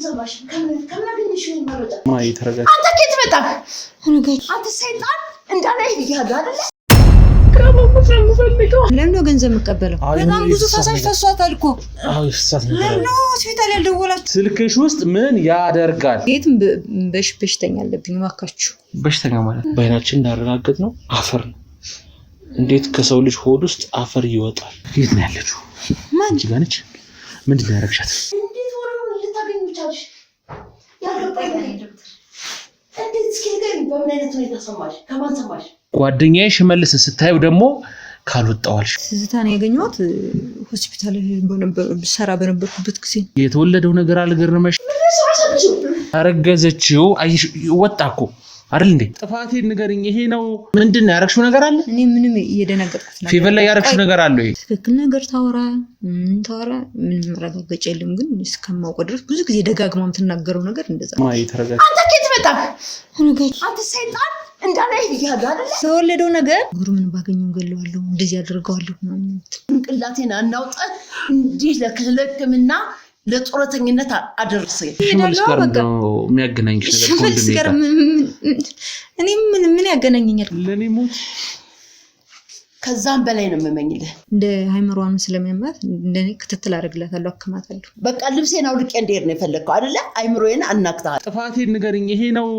ሰማሽ ከመገኝሽ ይመረጣ ማይ ተረጋጋ አንተ ከት መጣ አንተ ሰይጣን እንዳላይ ይያዳ አይደል ለምን ነው ገንዘብ መቀበለው በጣም ብዙ ፈሳሽ ፈሷታል እኮ አው ይፈሳት ነው ለምን ሆስፒታል ያልደወላችሁ ስልክሽ ውስጥ ምን ያደርጋል የትም በሽተኛ አለብኝ ማካችሁ በሽተኛ ማለት በእናችን እንዳረጋግጥ ነው አፈር ነው እንዴት ከሰው ልጅ ሆድ ውስጥ አፈር ይወጣል የት ነው ያለችው ማን ጅጋነች ምንድነው ያረጋግሻት እንዴት ወረው ልታገኙ ቻልሽ ያልገባኝ ዶክተር እንዴት እስኪገኝ በምን አይነት ሁኔታ ሰማሽ ከማን ሰማሽ ጓደኛዬ ሽመልስ ስታዩ ደግሞ ካልወጣዋልሽ ትዝታን ያገኘሁት ሆስፒታል በሰራ በነበርኩበት ጊዜ የተወለደው ነገር አልገረመሽ አረገዘችው አይሽ ወጣኩ አይደል እንዴ ጥፋቴን ንገሪኝ ይሄ ነው ምንድነው ያረክሽው ነገር አለ እኔ ምንም እየደነገጥኩት ነበር ፊቨር ላይ ያረክሽው ነገር አለ ወይ ትክክል ነገር ታወራ ምንም መረጋገጫ የለም ግን እስከማውቀው ድረስ ብዙ ጊዜ ደጋግማም ተናገረው ነገር እንደዛ ማይ ተረጋጋ አንተ ከት መጣ አንተ ሰይጣን እንዳላይ ይያዳ አይደል ተወለደው ነገር ጉሩምን ባገኘው ገለዋለሁ እንደዚህ ያደርጋለሁ ማለት እንቅላቴን አናውጣ እንዲህ ለከለክምና ለጦረተኝነት አደረሰኝ ሽመልስ ጋር ነው የሚያገናኝሽ ነገር ሽመልስ ጋር እኔ ምን ያገናኘኛል ለኔ ሞት ከዛም በላይ ነው የምመኝልህ እንደ ሃይመሯን ስለሚያማት እንደኔ ክትትል አደርግላታለሁ አከማታለሁ በቃ ልብሴን አውልቄ እንዴት ነው የፈለከው አይደለ አይምሮዬን አናክታል ጥፋቴን ንገሪኝ ይሄ ነው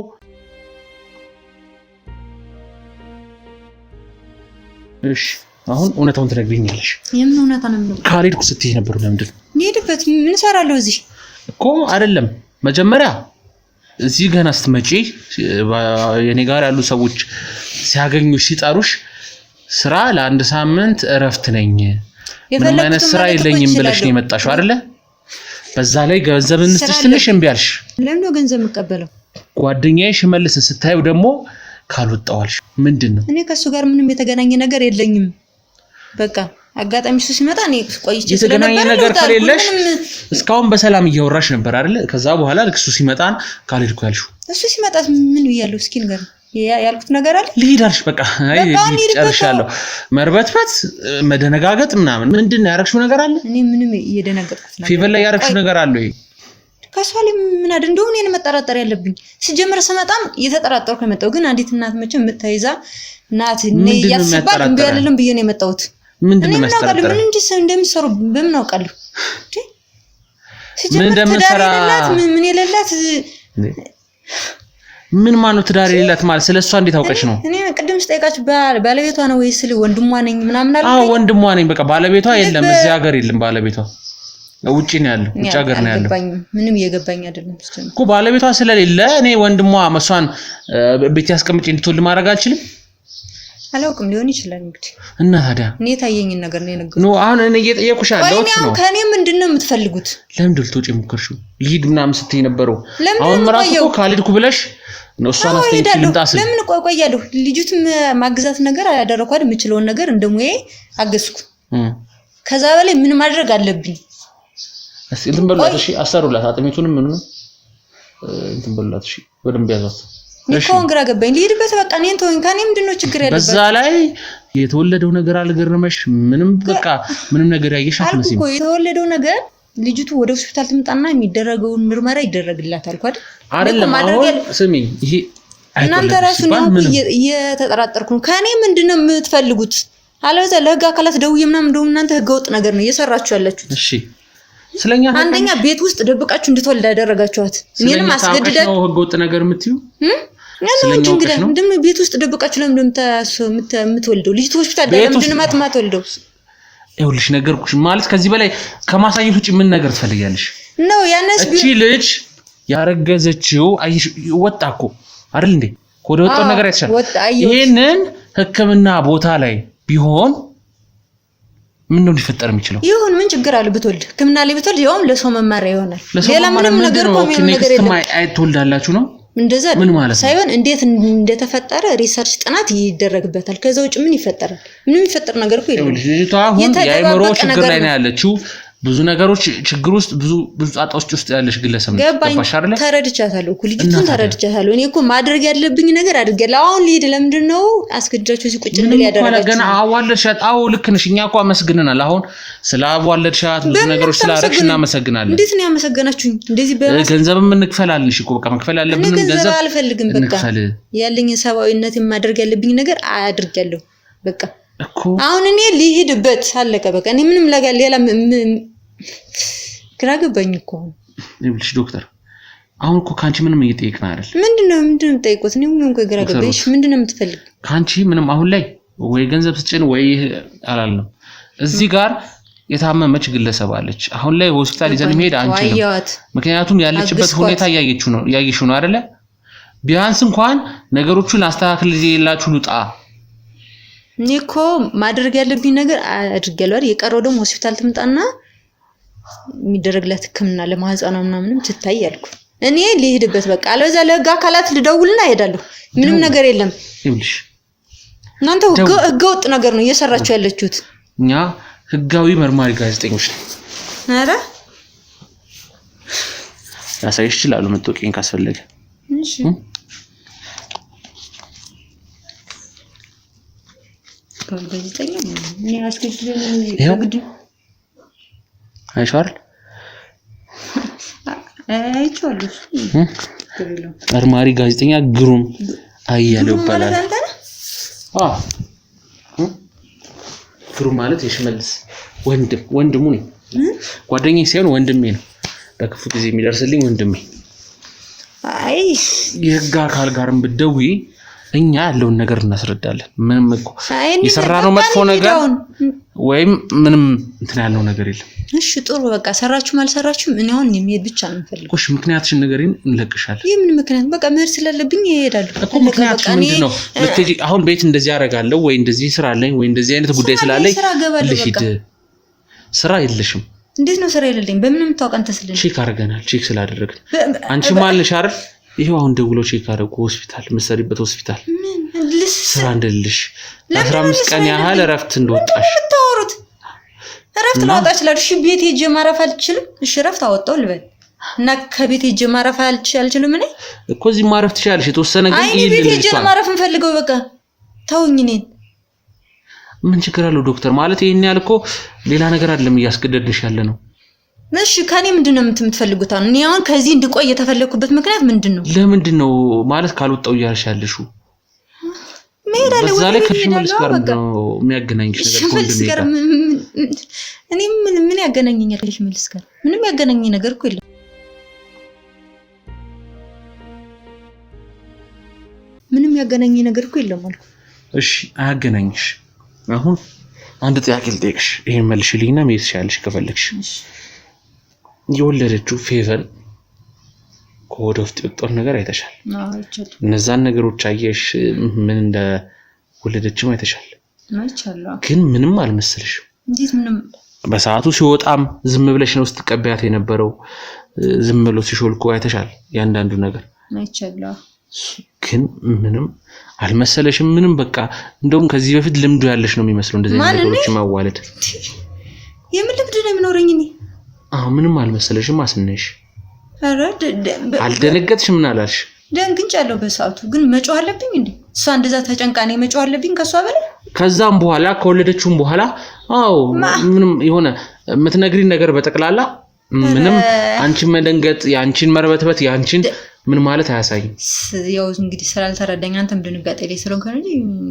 እሺ አሁን እውነታውን ትነግሪኛለሽ የምን እውነታ ነው የምለው ካልሄድኩ ስትይ ነበር ለምንድን ሄድበት ምን ሰራለሁ እዚህ እኮ አይደለም መጀመሪያ እዚህ ገና ስትመጪ የኔ ጋር ያሉ ሰዎች ሲያገኙሽ ሲጣሩሽ ስራ ለአንድ ሳምንት እረፍት ነኝ ምንም አይነት ስራ የለኝም ብለሽ ነው የመጣሽው አይደለ በዛ ላይ ገንዘብ እንስትሽ ትንሽ እምቢ አልሽ ለምን ነው ገንዘብ መቀበለው ጓደኛዬ ሽመልስ ስታዩ ደግሞ ካልወጣዋልሽ ምንድነው እኔ ከሱ ጋር ምንም የተገናኘ ነገር የለኝም በቃ አጋጣሚ እሱ ሲመጣ እኔ ቆይቼ የተገናኘ ነገር ከሌለሽ እስካሁን በሰላም እያወራሽ ነበር አይደል ከዛ በኋላ ለክሱ ሲመጣን ካልሄድኩ ያልሽው እሱ ሲመጣ ምን ይያለው እስኪ ነገር ያልኩት ነገር አለ ልሂዳልሽ በቃ አይ ጨርሻለሁ መርበትበት መደነጋገጥ ምንድነው ያረክሽው ነገር አለ እኔ ምንም እየደነገጥኩት ነበር ፊቨር ላይ ያረክሽው ነገር አለ ወይ ከሷሊ ምን አደ እንደው እኔን መጠራጠር ያለብኝ ሲጀመር ሰመጣም እየተጠራጠርኩ የመጣው ግን አንዲት እናት መቼም የምታይዛ ናት ነይ ያስባል እንበያለን ብዬ ነው የመጣሁት ምንድነው ማስተራጠር ምን እንጂ እንደምሰሩ በምን አውቃለሁ ምን እንደምሰራ ምን የሌላት ምን ማነው ትዳር የሌላት ማለት ስለሷ እንዴት አውቀሽ ነው እኔ ቅድም ስጠይቃችሁ ባለቤቷ ነው ወይስ ወንድሟ ነኝ ምናምን አለ አዎ ወንድሟ ነኝ በቃ ባለቤቷ የለም እዚህ ሀገር የለም ባለቤቷ ውጪ ነው ያለው ውጪ ሀገር ነው ያለው ምንም እየገባኝ አይደለም እኮ ባለቤቷ ስለሌለ እኔ ወንድሟ መሷን ቤት ያስቀምጪ እንድትወል ማድረግ አልችልም አላውቅም ሊሆን ይችላል እንግዲህ እና ታዲያ እኔ ታየኝን ነገር ነው የነገርኩት ነው አሁን እኔ እየጠየኩሽ ያለሁት ነው ከኔ ምንድነው የምትፈልጉት ለምን ልትወጪ ሞከርሽው ልሂድ ምናምን ስትይ ነበረው አሁን ምራሱ እኮ ካልሄድኩ ብለሽ ነው እሷን አስተይት ልምጣስ ለምን ቆያለሁ ልጅቱም ማግዛት ነገር ያደረኩ አይደል የምችለውን ነገር እንደሙዬ አገዝኩ ከዛ በላይ ምን ማድረግ አለብኝ እስኪ እንትን በሏት እሺ አሰሩላት አጥሜቱንም ምንም እንትን በሏት እሺ ወደም ቢያዛት ንኮን ግራ ገባኝ ልሂድበት በቃ እኔን ተወኝ ካኔ ምንድነው ችግር ያለበት በዛ ላይ የተወለደው ነገር አልገረመሽ ምንም በቃ ምንም ነገር ያየሽ አትመስይም እኮ የተወለደው ነገር ልጅቱ ወደ ሆስፒታል ትምጣና የሚደረገውን ምርመራ ይደረግላታል አይደለም አሁን ስሚ ይሄ እናንተ ራሱ ነው እየተጠራጠርኩ ነው ከኔ ምንድነው የምትፈልጉት አለበዛ ለህግ አካላት ደውዬ ምናምን እንደው እናንተ ህገወጥ ነገር ነው እየሰራችሁ ያላችሁት እሺ ስለኛ አንደኛ ቤት ውስጥ ደብቃችሁ እንድትወልድ ያደረጋችኋት እኔንም አስገድዳችሁ ነው ህገወጥ ነገር የምትዩ ስለኛ እንግዲህ እንደም ቤት ውስጥ ደብቃችሁ ለምን የምትወልደው ልጅቱ ሆስፒታል ላይ ምንድነው ማትወልደው ይኸውልሽ ነገርኩሽ ማለት ከዚህ በላይ ከማሳየት ውጪ ምን ነገር ትፈልጊያለሽ ነው ያነስ እቺ ልጅ ያረገዘችው ወጣኩ አይደል እንዴ ወደ ወጣው ነገር አይተሻል ይሄንን ህክምና ቦታ ላይ ቢሆን ምን ነው ሊፈጠር የሚችለው ይሁን ምን ችግር አለ ብትወልድ ህክምና ላይ ብትወልድ ያውም ለሰው መማሪያ ይሆናል ሌላ ምንም ነገር ቆም ነገር የለም አይተወልዳላችሁ ነው እንደዛ ሳይሆን እንዴት እንደተፈጠረ ሪሰርች ጥናት ይደረግበታል ከዛው ምን ይፈጠራል ምንም ይፈጠር ነገር እኮ የለም ልጅቷ አሁን የአይምሮ ችግር ላይ ነው ያለችው ብዙ ነገሮች ችግር ውስጥ ብዙ ጣጣዎች ውስጥ ያለሽ ግለሰብ ነሽ። ገባሽ አይደል? ተረድቻታለሁ እኮ ልጅቱን ተረድቻታለሁ። እኔ እኮ ማድረግ ያለብኝ ነገር አድርጌያለሁ። አሁን ልሂድ። ለምንድን ነው አስገድዳችሁ እዚህ ቁጭ እንድል ያደረጋችሁ? ገና አዋለድሻት። አዎ ልክ ነሽ። እኛ እኮ አመስግነናል። አሁን ስላዋለድሻት ብዙ ነገሮች ስላደረግሽ እናመሰግናለን። እንዴት ነው ያመሰገናችሁኝ? እንደዚህ ገንዘብም እንክፈላለንሽ እኮ በቃ መክፈል ያለብን ገንዘብ አልፈልግም። በቃ ያለኝ ሰብአዊነት የማድረግ ያለብኝ ነገር አድርጌያለሁ። በቃ እኮ አሁን እኔ ልሂድበት አለቀ። በቃ እኔ ምንም ሌላ ግራ ገባኝ እኮ ይብልሽ ዶክተር። አሁን እኮ ካንቺ ምንም እየጠየቅን አይደል? ምንድነው የምትጠይቁት? እኔ ምንም ግራ ገባኝ። ምንድነው የምትፈልግ? ካንቺ ምንም አሁን ላይ ወይ ገንዘብ ስጭን ወይ አላልንም። እዚህ ጋር የታመመች ግለሰብ አለች። አሁን ላይ ሆስፒታል ይዘን መሄድ አንችልም። ምክንያቱም ያለችበት ሁኔታ ያየሽው ነው አይደለ? ቢያንስ እንኳን ነገሮቹን አስተካክልላችሁ ልውጣ። እኔ እኮ ማድረግ ያለብኝ ነገር አድርጌያለሁ አይደል? የቀረው ደግሞ ሆስፒታል ትምጣና የሚደረግላት ሕክምና ለማህፀኗ ምናምንም ትታይ ያልኩ እኔ ልሄድበት በቃ። አለበዛ ለህግ አካላት ልደውልና እሄዳለሁ። ምንም ነገር የለም። ይብልሽ እናንተ ህገወጥ ነገር ነው እየሰራችሁ ያለችሁት። እኛ ህጋዊ መርማሪ ጋዜጠኞች ነን። አረ ያሳይሽ ይችላል መጥቶቂን ካስፈለገ። እሺ ጋዜጠኛ ምን ያስከትላል? አይሻል አይቻለሁ። መርማሪ ጋዜጠኛ ግሩም አያሌው ይባላል። ግሩም ማለት የሽመልስ ወንድሙ ነው። ጓደኛዬ ሳይሆን ወንድሜ ነው። በክፉ ጊዜ የሚደርስልኝ ወንድሜ። አይ የህግ አካል ጋርም ብትደውይ እኛ ያለውን ነገር እናስረዳለን። ምንም እኮ የሰራነው መጥፎ ነገር ወይም ምንም እንትን ያለው ነገር የለም። እሺ ጥሩ በቃ ሰራችሁም አልሰራችሁም እኔ አሁን የሚሄድ ብቻ ነው የምፈልገው። እሺ ምክንያትሽን ንገሪን እንለቅሻለን። የምን ምክንያት? በቃ መሄድ ስለሌለብኝ እሄዳለሁ እኮ። ምክንያትሽ ምንድነው? ልትጂ አሁን ቤት እንደዚህ አደርጋለሁ ወይ እንደዚህ ስራ አለኝ ወይ እንደዚህ አይነት ጉዳይ ስላለኝ ልሂድ። ስራ የለሽም። እንዴት ነው ስራ የሌለኝ? በምንም ታውቀን ተስልኝ ቼክ አድርገናል። ቼክ ስላደረግን አንቺ ማልሽ አይደል? ይሄው አሁን ደውሎ ቼክ አደረጉ። ሆስፒታል መሰሪበት ሆስፒታል ስራ እንደልሽ 15 ቀን ያህል እረፍት እንደወጣሽ ታወሩት። እረፍት ላወጣ ይችላል። እሺ ቤት ሄጄ ማረፍ አልችልም? እሺ እረፍት አወጣው ልበል እና ከቤት ሄጄ ማረፍ አልችልም? እኔ እኮ እዚህ ማረፍ ትችያለሽ የተወሰነ ግን ይሄ ቤት ሄጄ ማረፍ እንፈልገው። በቃ ተውኝ። እኔን ምን ችግር አለው ዶክተር? ማለት ይሄን ያህል እኮ ሌላ ነገር አይደለም እያስገደድሽ ያለ ነው። እሺ ከኔ ምንድነው የምትፈልጉት? እኔ አሁን ከዚህ እንድቆይ የተፈለኩበት ምክንያት ምንድነው? ለምንድነው ማለት ካልወጣው እያልሽ ያለሽው? መሄድ አለ ወይ ከሽመልስ ጋር ነው የሚያገናኝሽ ነገር? ሽመልስ ጋር እኔ ምን ያገናኘኛል ከሽመልስ ጋር? ምንም ያገናኘኝ ነገር እኮ የለም። ምንም ያገናኘኝ ነገር እኮ የለም አልኩ። እሺ አያገናኝሽ። አሁን አንድ ጥያቄ ልጠይቅሽ፣ ይሄን መልሽልኝና መሄድ ትችያለሽ ከፈለግሽ። የወለደችው ፌቨን ከወደ ውስጥ የወጣውን ነገር አይተሻል? እነዛን ነገሮች አየሽ? ምን እንደወለደችም አይተሻል? ግን ምንም አልመሰለሽም? እንዴት ምንም? በሰዓቱ ሲወጣም ዝም ብለሽ ነው ስትቀበያት የነበረው። ዝም ብሎ ሲሾልኩ አይተሻል? ያንዳንዱ ነገር አይቻለሁ። ግን ምንም አልመሰለሽም? ምንም በቃ እንደውም ከዚህ በፊት ልምዱ ያለሽ ነው የሚመስለው እንደዚህ ነገሮች ማዋለድ። የምን ልምድ ነው የሚኖረኝ እኔ? ምንም አልመሰለሽም? አስነሽ አልደነገጥሽ? ምን አላልሽ? ደንግጫለሁ በሰዓቱ። ግን መጮህ አለብኝ እንዴ? እሷ እንደዛ ተጨንቃ ነው መጮህ አለብኝ ከሷ በላይ? ከዛም በኋላ ከወለደችውም በኋላ ምንም የሆነ የምትነግሪን ነገር በጠቅላላ ምንም አንቺን መደንገጥ፣ ያንቺን መርበትበት፣ ያንቺን ምን ማለት አያሳይም። ያው እንግዲህ ስላልተረዳኝ አንተም ድንጋጤ ላይ ስለሆንክ ነው እንጂ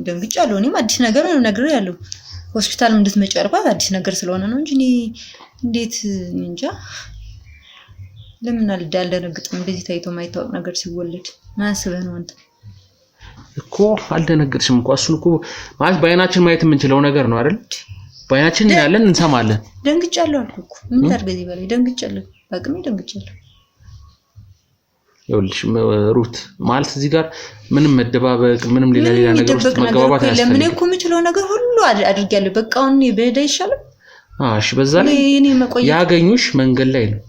ደንግጫለሁ። እኔም አዲስ ነገር ነው ነግሬያለሁ። ሆስፒታል እንድትመጪ ያልኳት አዲስ ነገር ስለሆነ ነው እንጂ እኔ እንዴት እንጃ ለምን አልደነግጥም? እንደዚህ ታይቶ ማይታወቅ ነገር ሲወለድ ማስበህ ነው አንተ እኮ አልደነግጥሽም እኮ። እሱን እኮ ማለት በአይናችን ማየት የምንችለው ነገር ነው አይደል? በአይናችን እናያለን፣ እንሰማለን። ደንግጫለሁ አልኩ እኮ። ምን ታርገዚህ በላይ ደንግጫለሁ፣ በአቅሜ ደንግጫለሁ። ይኸውልሽ ሩት ማለት እዚህ ጋር ምንም መደባበቅ ምንም ሌላ ነገር ውስጥ መገባባት አያስፈልግም። ለምን እኮ የምችለው ነገር ሁሉ አድርጌያለሁ። በቃ አሁን በሄዳ ይሻላል። እሺ በዛ ላይ ያገኙሽ መንገድ ላይ ነው።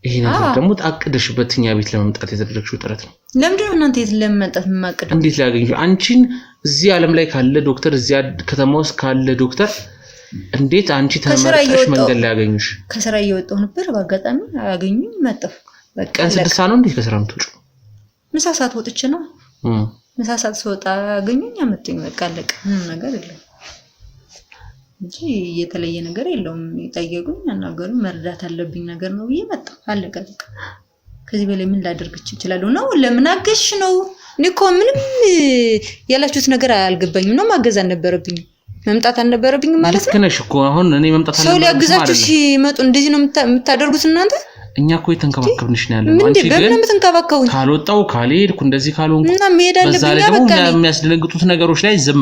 ይሄ ነገር ደግሞ ታቅደሽበት እኛ ቤት ለመምጣት የተደረግሽው ጥረት ነው። ለምንድን ነው እናንተ የት ለመምጣት የማቅደው? እንዴት ሊያገኙሽ? አንቺን እዚህ ዓለም ላይ ካለ ዶክተር፣ እዚህ ከተማ ውስጥ ካለ ዶክተር እንዴት አንቺ ተመረጠሽ መንገድ ላይ ያገኙሽ? ከስራ እየወጣሁ ነበር በአጋጣሚ አገኙኝ መጣሁ። በቃ ቀን 6 ሰዓት ነው እንዴ ከስራ የምትወጪው? ምሳ ሰዓት ወጥቼ ነው። ምሳ ሰዓት ስወጣ አገኙኝ አመጡኝ። በቃ አለቀ። ምንም ነገር የለም እንጂ የተለየ ነገር የለውም። ጠየቁኝ፣ አናገሩኝ፣ መርዳት አለብኝ ነገር ነው ብዬ መጣሁ። አለቀ በቃ። ከዚህ በላይ ምን ላደርግ እችላለሁ ነው? ለምን አገሽ ነው? እኔ እኮ ምንም ያላችሁት ነገር አልገባኝም ነው። ማገዝ አልነበረብኝም፣ መምጣት አልነበረብኝም ማለት ነው። ከነሽ እኮ አሁን እኔ መምጣት አልነበረብኝም። ሰው ሊያግዛችሁ ሲመጡ እንደዚህ ነው የምታደርጉት እናንተ? እኛ እኮ የተንከባከብንሽ ነው ያለው። አንቺ ግን በምን የምትንከባከቡኝ? ካልወጣው ካልሄድኩ እንደዚህ ካልሆንኩ እና መሄድ አለብኝ። በቃ የሚያስደነግጡት ነገሮች ላይ ዝም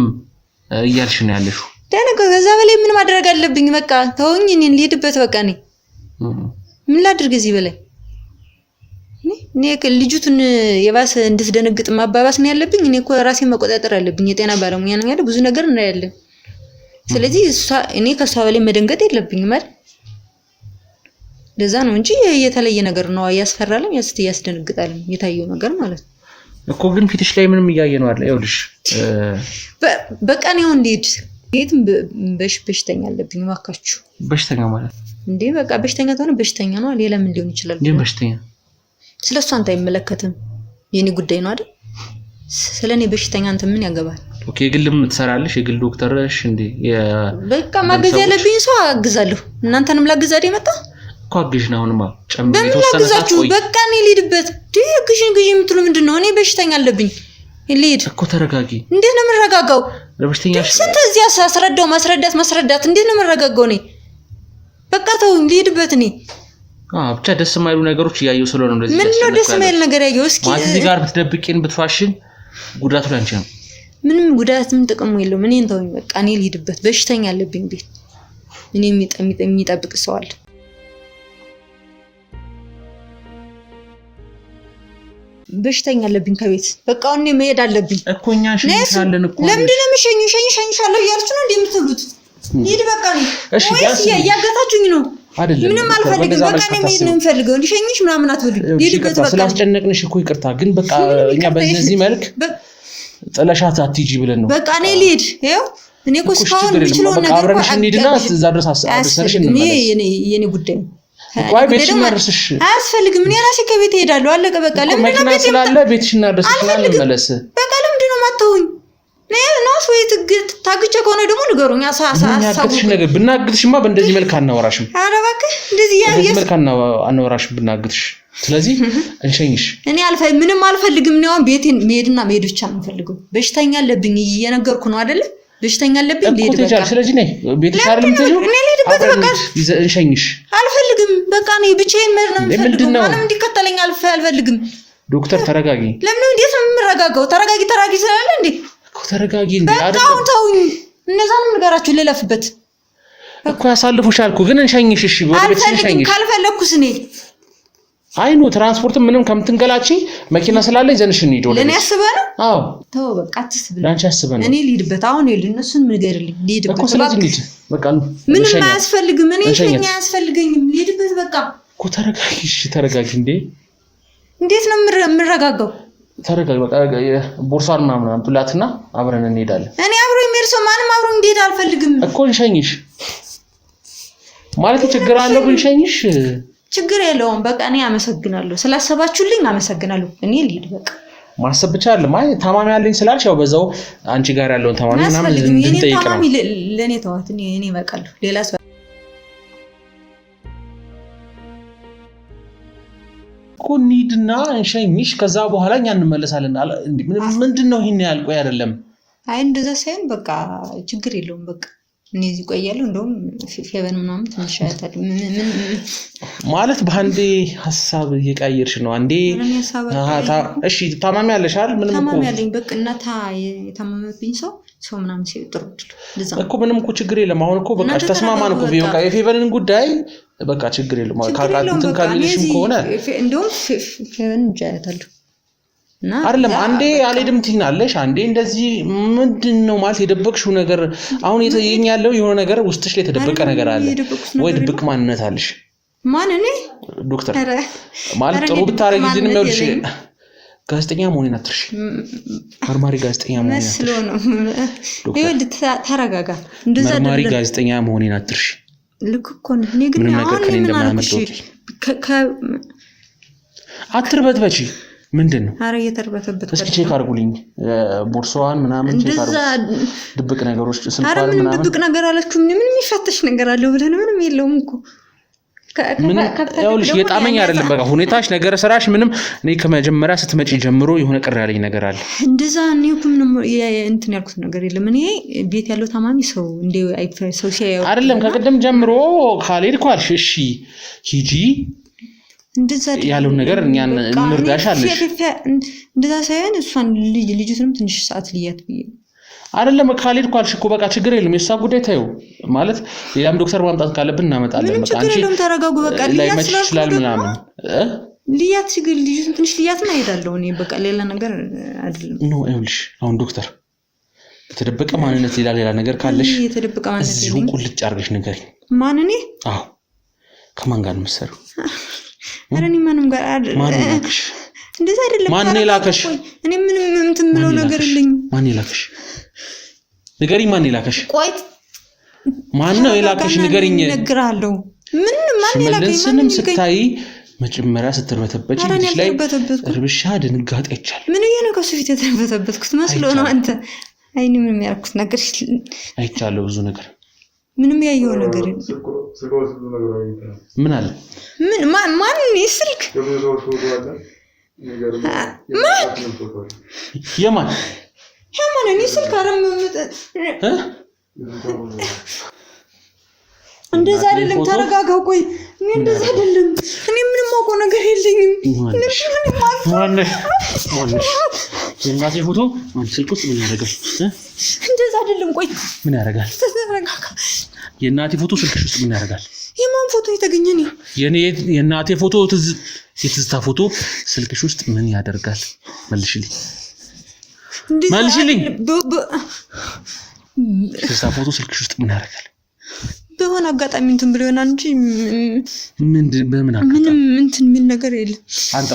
እያልሽ ነው ያለሽው። ደነገ ከዛ በላይ ምን ማድረግ አለብኝ? በቃ ተውኝ፣ እኔን ልሄድበት። በቃ እኔ ምን ላድርግ እዚህ በላይ? እኔ ልጅቱን የባሰ እንድትደነግጥ ማባባስ ነው ያለብኝ። እኔ እኮ ራሴን መቆጣጠር አለብኝ። የጤና ባለሙያ ነኝ አይደል? ብዙ ነገር እናያለን። ስለዚህ እኔ ከሷ በላይ መደንገጥ የለብኝም አይደል? ለዛ ነው እንጂ የተለየ ነገር ነው። ያስፈራልም ያስደነግጣልም የታየው ነገር ማለት ነው እኮ። ግን ፊትሽ ላይ ምንም እያየ ነው አይደል? ይኸውልሽ በቃ ነው እንዴት የትም በሽተኛ አለብኝ። እባካችሁ በሽተኛ ማለት እንዴ? በቃ በሽተኛ ተሆነ በሽተኛ ነው። ሌላ ምን ሊሆን ይችላል? ግን በሽተኛ ስለሱ አንተ አይመለከትም። የኔ ጉዳይ ነው አይደል? ስለኔ በሽተኛ አንተ ምን ያገባል? ኦኬ። የግልም ትሰራለሽ? የግል ዶክተር ነሽ እንዴ? በቃ ማገዝ ያለብኝ ሰው አግዛለሁ። እናንተንም ላግዝ አይደል መጣ እኮ አግዥ ነው አሁንማ ጨምሮ የተወሰነው። በቃ እኔ ልሂድበት። ግዥ የምትሉ ምንድነው? እኔ በሽተኛ አለብኝ ልሂድ እኮ። ተረጋጊ። እንዴት ነው የምረጋጋው? ለበሽተኛሽ ስንት እዚህ አስረዳው ማስረዳት እንዴት ነው የምረጋጋው? እኔ በቃ ተውኝ ልሂድበት። እኔ ብቻ ደስ የማይሉ ነገሮች እያየሁ ስለሆነ ነው። ምን ነው ደስ የማይል ነገር ያየው? እስኪ ማለት እዚህ ጋር ብትደብቂን ብትዋሽን ጉዳቱ ላንቺ ነው። ምንም ጉዳትም ጥቅሙ የለውም። እኔን ተውኝ በቃ። እኔ ልሂድበት። በሽተኛ አለብኝ ቤት። እኔ የሚጠብቅ ሰው አለ። በሽተኛ አለብኝ ከቤት በቃ። እኔ መሄድ አለብኝ እኮ። እኛ እንሸኝሻለን እኮ። ለምንድን ነው የምሸኝሻለሁ እያልኩ ነው እንደምትሉት? ሂድ በቃ። ወይስ እያገታችሁኝ ነው? አይደለም ምንም አልፈልግም። በቃ እኔ መሄድ ነው የምፈልገው። እንዲሸኝሽ ምናምን አትበሉኝ። ሂድበት በቃ። ስላስጨነቅንሽ እኮ ይቅርታ። ግን በቃ እኛ በዚህ መልክ ጥለሻት አትሂጂ ብለን ነው። በቃ እኔ ልሂድ። ይኸው እኔ እኮ እስካሁን የምችለው ነገር አብረንሽ እንሂድና እዛ ድረስ አድርሰንሽ እንመለስ። የኔ ጉዳይ ነው። ቆይ ቤትሽ እናድርስሽ። አያስፈልግም። እኔ ራሴ ከቤት እሄዳለሁ። አለቀ በቃ። ለምን መኪና ስላለ ቤትሽ እናድርስሽና እንመለስ። በቃ ለምንድን ነው የማትተውኝ? ነውስ ወይ ታግቼ ከሆነ ደግሞ ንገሩኝ። ያገትሽ ነገር ብናግትሽማ በእንደዚህ መልክ አናወራሽም። ኧረ እባክህ እንደዚህ መልክ አናወራሽም ብናግትሽ። ስለዚህ እንሸኝሽ። እኔ ምንም አልፈልግም። ነው ቤቴን መሄድና መሄድ ብቻ ነው የምፈልገው። በሽተኛ አለብኝ እየነገርኩ ነው አይደለ? በሽተኛ አለብኝ ልሄድ በቃ። ስለዚህ ነይ ቤትሽ አይደለም ትሄጂው? እኔ ልሄድበት በቃ። እንሸኝሽ። አልፈልግም በቃ። እኔ ብቻዬን መሄድ ነው የምፈልገው። ማንም እንዲከተለኝ አልፈልግም። ዶክተር ተረጋጊ። ለምን እንዴት ነው የምረጋጋው? ተረጋጊ ስላለ እንዴ እኮ ተረጋጊ እንዴ። በቃ ተውኝ። እነዛንም ንገራችሁ ልለፍበት እኮ። ያሳልፉሻል እኮ። ግን እንሸኝሽ። እሺ ወደ ቤትሽ እንሸኝሽ። ካልፈለኩስ እኔ አይኑ ትራንስፖርት ምንም ከምትንገላቺ መኪና ስላለኝ ዘንሽ እንሂድ ወደ ለኔ አስበህ ነው? አዎ ተው በቃ አትስብ። ላንቺ አስበህ ነው። እኔ ልሂድበት። አሁን ይኸውልህ እነሱን ንገርልኝ ልሂድበት እኮ። ስለዚህ ልሂድ በቃ። ምንም አያስፈልግም። እኔ ሸኛ አያስፈልገኝም። ልሂድበት በቃ እኮ። ተረጋጊ። እሺ ተረጋጊ እንዴ። እንዴት ነው የምረጋጋው? ተረጋጊ በቃ። ቦርሳን ምናምን አምጡላትና አብረን እንሄዳለን። እኔ አብሮ የሚሄድ ሰው ማንም አብሮ እንዲሄድ አልፈልግም እኮ። እንሸኝሽ ማለት ችግር አለው? እንሸኝሽ ችግር የለውም በቃ። እኔ አመሰግናለሁ ስላሰባችሁልኝ አመሰግናለሁ። እኔ ልሂድ በቃ። ማሰብ ብቻ አይደለም። ታማሚ ያለኝ ስላልሽ ያው በዛው አንቺ ጋር ያለውን ታማሚ ምናምን እንድንጠይቅ ነው። ታማሚ ለኔ ተዋት። እኔ እበቃለሁ። ሌላ ሰው እኮ እንሂድና እንሸኝሽ። ከዛ በኋላ እኛ እንመለሳለን። ምንድነው ይሄን ያልቆይ አይደለም? አይ እንደዛ ሳይሆን በቃ ችግር የለውም በቃ። እኔ እዚህ ቆያለሁ። እንደውም ፌቨን ምናምን ትንሽ አይታል ማለት በአንዴ ሀሳብ እየቀየርሽ ነው። አንዴ እሺ ታማሚ ያለሽ አይደል? ምንም እኮ ታማሚ ያለኝ በቃ። እናታ የታመመብኝ ሰው ምናምን ሲጥሩ እኮ ምንም እኮ ችግር የለም። አሁን እኮ በቃ ተስማማን እኮ። በቃ የፌቨንን ጉዳይ በቃ ችግር የለም። እንትን ካልልሽም ከሆነ እንደውም ፌቨን እንጃያታለሁ እና አይደለም አንዴ አልሄድም ትይናለሽ። አንዴ እንደዚህ ምንድነው ማለት የደበቅሽው ነገር? አሁን የኛ ያለው የሆነ ነገር ውስጥሽ ላይ የተደበቀ ነገር አለ ወይ? ድብቅ ማንነት አለሽ? ማን እኔ ዶክተር ማለት ጥሩ ብታረጊ ግን ነው ጋዜጠኛ መሆኔን አትርሺ። መርማሪ ጋዜጠኛ መሆኔን አትርሺ። መስሎ ነው ይኸውልህ ተረጋጋ። እንደዛ መርማሪ ጋዜጠኛ መሆኔን አትርሺ። ልክ እኮ ነው። እኔ ግን አሁን ምን አልኩሽ? አትርበትበቺ። ምንድነው? አረ እየተርበተበት እስኪ ቼክ አድርጉልኝ ቦርሳዋን ምናምን ቼክ አድርጉ። ድብቅ ነገሮች ስልኳን ምናምን። አረ ምንም ድብቅ ነገር አላልኩም። ምን የሚፈተሽ ነገር አለው ብለህ ነው? ምንም የለውም እኮ ያውልሽ የጣመኝ አይደለም። በቃ ሁኔታሽ ነገር ስራሽ ምንም እኔ ከመጀመሪያ ስትመጪ ጀምሮ የሆነ ቅር ያለኝ ነገር አለ። እንደዛ ነው ምንም እንትን ያልኩት ነገር የለም። እኔ ቤት ያለው ታማሚ ሰው እንደ ሰው ሲያየው አይደለም ከቀደም ጀምሮ ካልሄድኩ አልሽ እሺ ሂጂ እንደዛ ያለው ነገር እኛን እንርዳሽ አለሽ። እንደዛ ሳይሆን እሷን ልጅቱንም ትንሽ ሰዓት ልያት ብዬ አይደለም ካልሄድኩ አልሽ እኮ በቃ ችግር የለም። የሷ ጉዳይ ታዩ ማለት ሌላም ዶክተር ማምጣት ካለብን እናመጣለን። በቃ አንቺ ተረጋጉ። በቃ ልያት ይችላል ምናምን ልያት ሲግል ልጅቱን ትንሽ ልያት ነው እሄዳለሁ እኔ በቃ ሌላ ነገር አይደለም። ኖ አይውልሽ አሁን ዶክተር የተደበቀ ማንነት ሌላ ነገር ካለሽ የተደበቀ ማንነት እዚሁ ቁልጭ አድርገሽ ንገሪኝ። ማን እኔ? አዎ ከማን ጋር መሰሩ? አረ እኔ ማንም ጋር ማን ላከሽ? እንደዛ አይደለም። ማን ላከሽ? እኔ ምንም እንትን ምለው ነገር የለኝም። ማን ላከሽ? ንገሪኝ። ማን ላከሽ? ቆይ ማን ነው የላከሽ? ንገሪኝ። እነግርሃለሁ። ምን ማን ላከሽ? ምንም ስታይ መጀመሪያ ስትርበተበች ልጅ ላይ እርብሻ ድንጋጤ አይቻል። ምን ነው ከሱ ፊት የተርበተበትኩት መስሎ ነው አንተ? አይኔ ምንም ያልኩት ነገር አይቻለሁ። ብዙ ነገር ምንም ያየው ነገር ምን አለ? ምን ማን ስልክ የማን እኔ ስልክ አረም እንደዛ አይደለም። ተረጋጋው። ቆይ እኔ እንደዛ አይደለም። እኔ ምንም አውቀው ነገር የለኝም። የእናቴ ፎቶ አንቺ ስልክ ውስጥ ምን ያደርጋል? እንደዛ አይደለም። ቆይ ምን ያደርጋል? ተረጋጋ። የእናቴ ፎቶ ስልክሽ ውስጥ ምን ያደርጋል? የማን ፎቶ የተገኘ ነው? የእናቴ ፎቶ የትዝታ ፎቶ ስልክሽ ውስጥ ምን ያደርጋል? መልሽልኝ። የትዝታ ፎቶ ስልክሽ ውስጥ ምን ያደርጋል? በሆነ አጋጣሚ እንትን ብሎ ይሆናል እንጂ በምን አጋጣሚ ምንም እንትን የሚል ነገር የለም። አንተ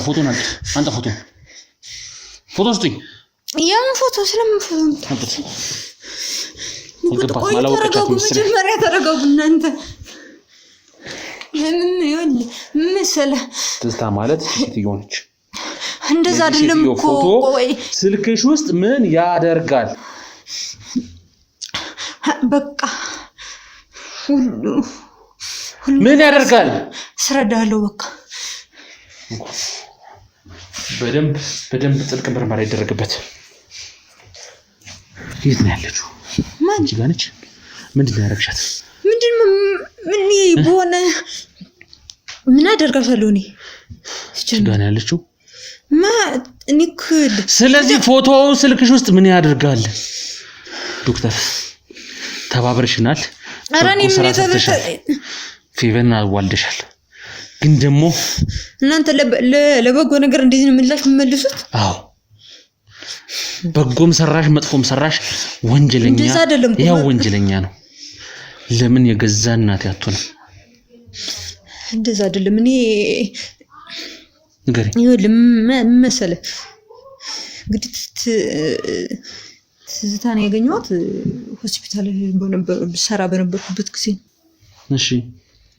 ፎቶ ስጡኝ። የምን ፎቶ? ስለምን ፎቶ? እንግዲህ ማላወቀቻት ምስል መጀመሪያ ተረጋጉ እናንተ። ምን መሰለህ ትዝታ ማለት ሴትዮ ነች። እንደዛ አይደለም እኮ። ቆይ ስልክሽ ውስጥ ምን ያደርጋል? በቃ ሁሉ ምን ያደርጋል? ስረዳለሁ። በቃ በደንብ ጥልቅ ምርመራ ይደረግበት። የት ነው ያለችው? ማን ጋር ነች? ምንድን ነው ያደረግሻት? ምን በሆነ ምን አደርጋታለሁ እኔ? ጋር ነው ያለችው። ኒክል ስለዚህ ፎቶ ስልክሽ ውስጥ ምን ያደርጋል? ዶክተር ተባብረሽናል። አራኒ ምን ፌቨን አዋልደሻል። ግን ደግሞ እናንተ ለበጎ ነገር እንደዚህ ነው ምላሽ የምመልሱት? አዎ በጎም ሰራሽ መጥፎም ሰራሽ ወንጀለኛ ያው ወንጀለኛ ነው። ለምን የገዛ እናት ያቱን እንደዛ አይደለም። እኔ ንገሪ መሰለ እንግዲህ ትዝታን ያገኘኋት ሆስፒታል በነበርኩበት ጊዜ። እሺ።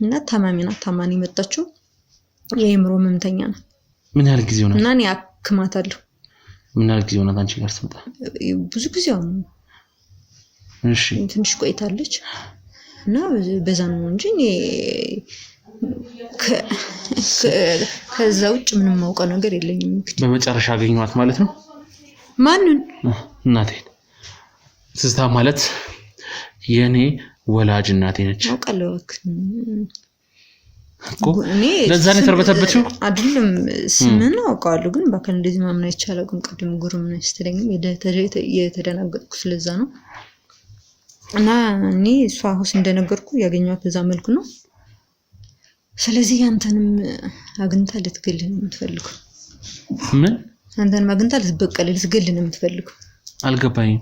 እና ታማሚ መጣችው። የአእምሮ ህመምተኛ ናት። ምን ያህል ጊዜ ሆናት? እና እኔ አክማታለሁ። ምን ያህል ጊዜ ሆናት አንቺ ጋር ስትመጣ? ብዙ ጊዜ ነው። እሺ። ትንሽ ቆይታለች። እና በዛ ነው እንጂ እኔ ከዛ ውጭ ምንም ማውቀው ነገር የለኝም። በመጨረሻ አገኘኋት ማለት ነው። ማንን? እናቴን። ትዝታ ማለት የኔ ወላጅ እናቴ ነች። አውቃለሁ እኮ ለዛ ነው የተርበተበችው አይደለም። ስምን አውቃለሁ ግን በአካል እንደዚህ ማምና ይቻላል። ግን ቀደም ጉሩም ነው ስትለኝም የተደናገጥኩ ስለዛ ነው። እና እኔ እሷ ሆስ እንደነገርኩ ያገኘኋት በዛ መልኩ ነው። ስለዚህ አንተንም አግኝታ ልትገልህ ነው የምትፈልገው። ምን? አንተንም አግኝታ ልትገልህ ነው የምትፈልገው። አልገባኝም።